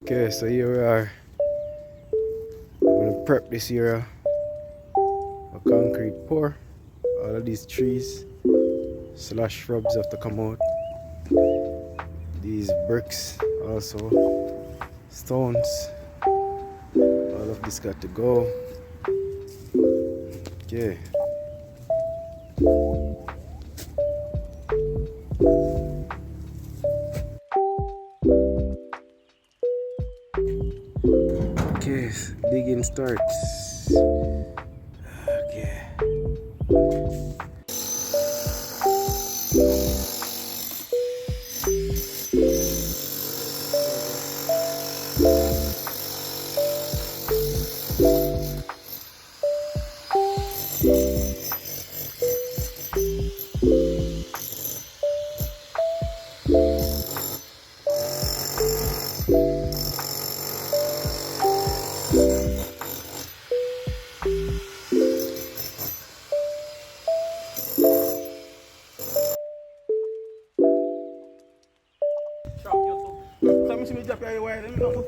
Okay, so here we are. I'm gonna prep this area for concrete pour. All of these trees slash shrubs have to come out. These bricks also, stones. All of this got to go. Okay. Okay, digging starts. Okay.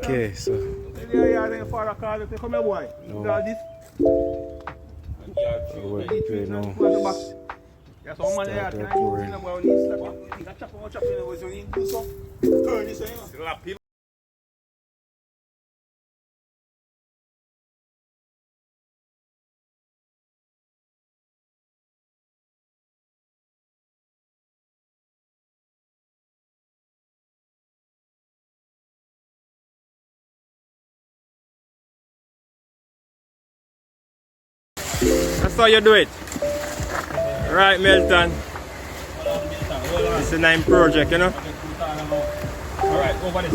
Okay, so no. We're preparing now. Start our pouring. That's how you do it. Right, Milton. It's a nine project, you know. Alright, over this.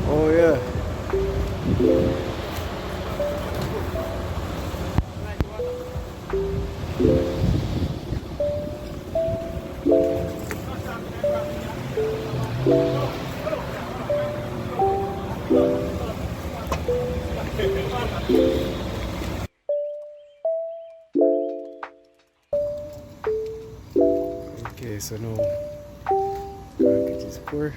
Oh yeah. Okay, so now concrete is poured.